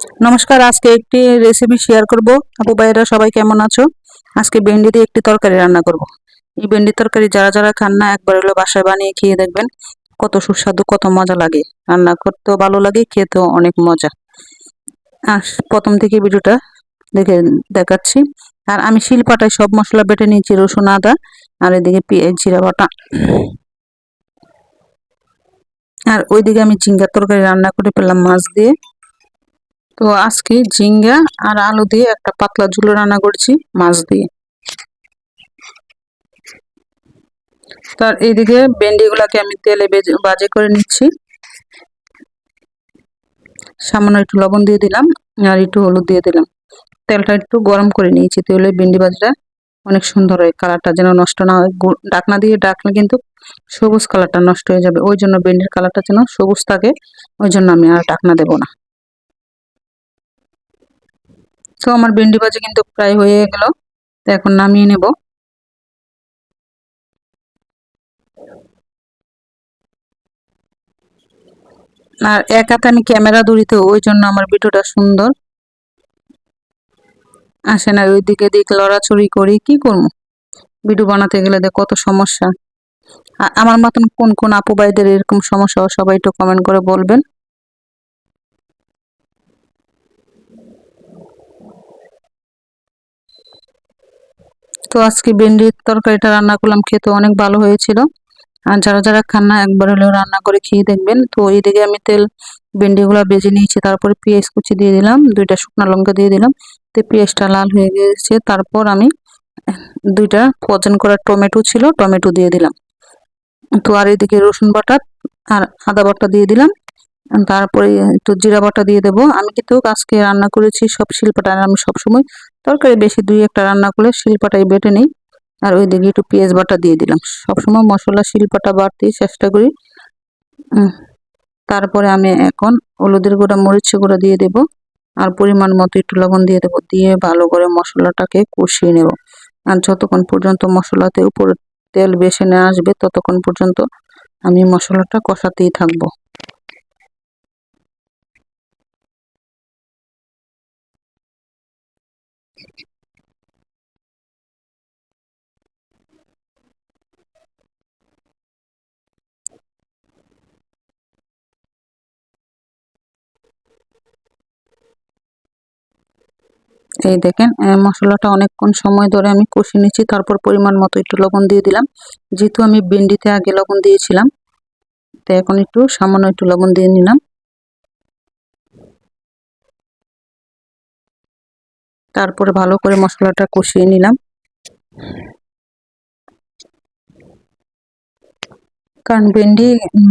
নমস্কার, আজকে একটি রেসিপি শেয়ার করব। আপু ভাইয়েরা সবাই কেমন আছো? আজকে ভেন্ডি দিয়ে একটি তরকারি রান্না করব। এই ভেন্ডি তরকারি যারা যারা খান না, একবার হলো বাসায় বানিয়ে খেয়ে দেখবেন, কত সুস্বাদু, কত মজা লাগে। রান্না করতেও ভালো লাগে, খেতেও অনেক মজা। আর প্রথম থেকে ভিডিওটা দেখে দেখাচ্ছি। আর আমি শিলপাটায় সব মশলা বেটে নিয়েছি, রসুন, আদা, আর এদিকে পেঁয়াজ, জিরা বাটা। আর ওইদিকে আমি ঝিঙ্গার তরকারি রান্না করে পেলাম মাছ দিয়ে। তো আজকে ঝিঙ্গা আর আলু দিয়ে একটা পাতলা ঝোল রান্না করছি মাছ দিয়ে। তার এইদিকে ভেন্ডি গুলাকে আমি তেলে বাজে করে নিচ্ছি। সামান্য একটু লবণ দিয়ে দিলাম, আর একটু হলুদ দিয়ে দিলাম। তেলটা একটু গরম করে নিয়েছি, তাহলে ভেন্ডি ভাজিটা অনেক সুন্দর হয়, কালারটা যেন নষ্ট না হয়। ঢাকনা দিয়ে ডাকলে কিন্তু সবুজ কালারটা নষ্ট হয়ে যাবে, ওই জন্য ভেন্ডির কালারটা যেন সবুজ থাকে, ওই জন্য আমি আর ঢাকনা দেবো না। তো আমার ভেন্ডি ভাজি কিন্তু প্রায় হয়ে গেল, তো এখন নামিয়ে নেব। আর এক হাতে আমি ক্যামেরা ধরি, তো ওই জন্য আমার ভিডিওটা সুন্দর আসে না। ওইদিকে দিক লড়াছড়ি করি, কি করবো, ভিডিও বানাতে গেলে দেখ কত সমস্যা। আমার মতন কোন কোন আপু ভাইদের এরকম সমস্যা হয়, সবাই একটু কমেন্ট করে বলবেন। তো আজকে ভেন্ডির তরকারিটা রান্না করলাম, খেতে অনেক ভালো হয়েছিল। আর যারা যারা খান না, একবার হলেও রান্না করে খেয়ে দেখবেন। তো এইদিকে আমি ভেন্ডিগুলো বেজে নিয়েছি, তারপরে পেঁয়াজ কুচি দিয়ে দিলাম, দুইটা শুকনো লঙ্কা দিয়ে দিলাম। তো পেঁয়াজটা লাল হয়ে গেছে, তারপর আমি দুইটা পচন করা টমেটো ছিল, টমেটো দিয়ে দিলাম। তো আর এদিকে রসুন বাটা আর আদা বাটা দিয়ে দিলাম। তারপরে একটু জিরা বাটা দিয়ে দেবো। আমি কিন্তু আজকে রান্না করেছি সব শিলপাটা, আর আমি সবসময় তরকারি বেশি দুই একটা রান্না করলে শিলপাটাই বেটে নিই। আর ওইদিকে একটু পেঁয়াজ বাটা দিয়ে দিলাম। সবসময় মশলা শিলপাটা বাটতেই চেষ্টা করি। উম, তারপরে আমি এখন হলুদের গুঁড়া, মরিচের গুঁড়া দিয়ে দেব, আর পরিমাণ মতো একটু লবণ দিয়ে দেবো। দিয়ে ভালো করে মশলাটাকে কষিয়ে নেব। আর যতক্ষণ পর্যন্ত মশলাতে উপরে তেল বেশি না আসবে, ততক্ষণ পর্যন্ত আমি মশলাটা কষাতেই থাকবো। এই দেখেন, মশলাটা অনেকক্ষণ সময় ধরে আমি কষিয়ে নিচ্ছি। তারপর পরিমাণ মতো একটু লবণ দিয়ে দিলাম, যেহেতু আমি ভেন্ডিতে আগে লবণ দিয়েছিলাম। তো এখন একটু সামান্য একটু লবণ দিয়ে নিলাম। তারপরে ভালো করে মশলাটা কষিয়ে নিলাম। কারণ ভেন্ডি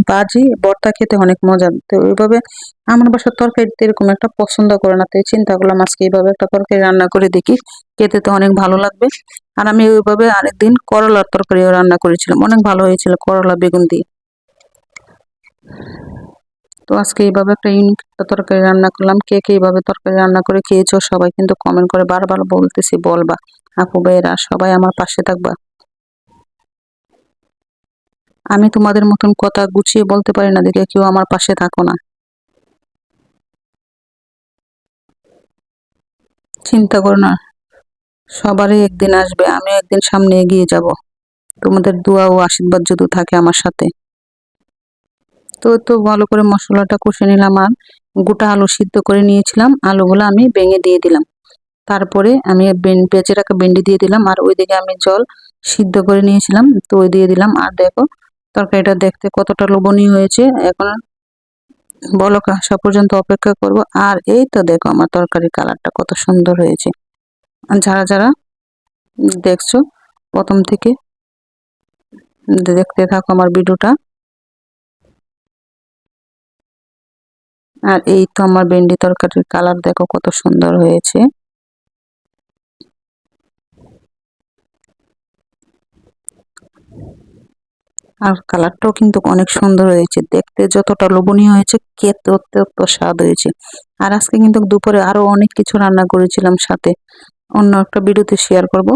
ভাজি ভর্তা খেতে অনেক মজা। তো ওইভাবে আমার বাসার তরকারিতে এরকম একটা পছন্দ করে না, তাই চিন্তা করলাম আজকে এইভাবে একটা তরকারি রান্না করে দেখি, খেতে তো অনেক ভালো লাগবে। আর আমি ওইভাবে আরেকদিন করলার তরকারিও রান্না করেছিলাম, অনেক ভালো হয়েছিল, করলা বেগুন দিয়ে। তো আজকে এইভাবে একটা ইউনিক একটা তরকারি রান্না করলাম। কে কে এইভাবে তরকারি রান্না করে খেয়েছো, সবাই কিন্তু কমেন্ট করে বারবার বলতেছি বলবা। আপু ভাইয়েরা সবাই আমার পাশে থাকবা। আমি তোমাদের মতন কথা গুছিয়ে বলতে পারি না দেখে কেউ আমার পাশে থাকো না। চিন্তা করো না, সবারই একদিন আসবে, আমি একদিন সামনে এগিয়ে যাব। তোমাদের দোয়া ও আশীর্বাদ যদি থাকে আমার সাথে। তো তো ভালো করে মশলাটা কষে নিলাম, আর গোটা আলু সিদ্ধ করে নিয়েছিলাম, আলুগুলো আমি ভেঙে দিয়ে দিলাম। তারপরে আমি বেঁচে রাখা ভেন্ডি দিয়ে দিলাম, আর ওইদিকে আমি জল সিদ্ধ করে নিয়েছিলাম, তো ওই দিয়ে দিলাম। আর দেখো তরকারিটা দেখতে কতটা লোভনীয় হয়েছে। এখন বলক আসা পর্যন্ত অপেক্ষা করব। আর এই তো দেখো আমার তরকারির কালারটা কত সুন্দর হয়েছে। আর যারা যারা দেখছো প্রথম থেকে দেখতে থাকো আমার ভিডিওটা। আর এই তো আমার ভেন্ডি তরকারির কালার দেখো কত সুন্দর হয়েছে। আর কালারটাও কিন্তু অনেক সুন্দর হয়েছে, দেখতে যতটা লোভনীয় হয়েছে, খেতে অত্যন্ত স্বাদ হয়েছে। আর আজকে কিন্তু দুপুরে আরো অনেক কিছু রান্না করেছিলাম সাথে, অন্য একটা ভিডিওতে শেয়ার করব।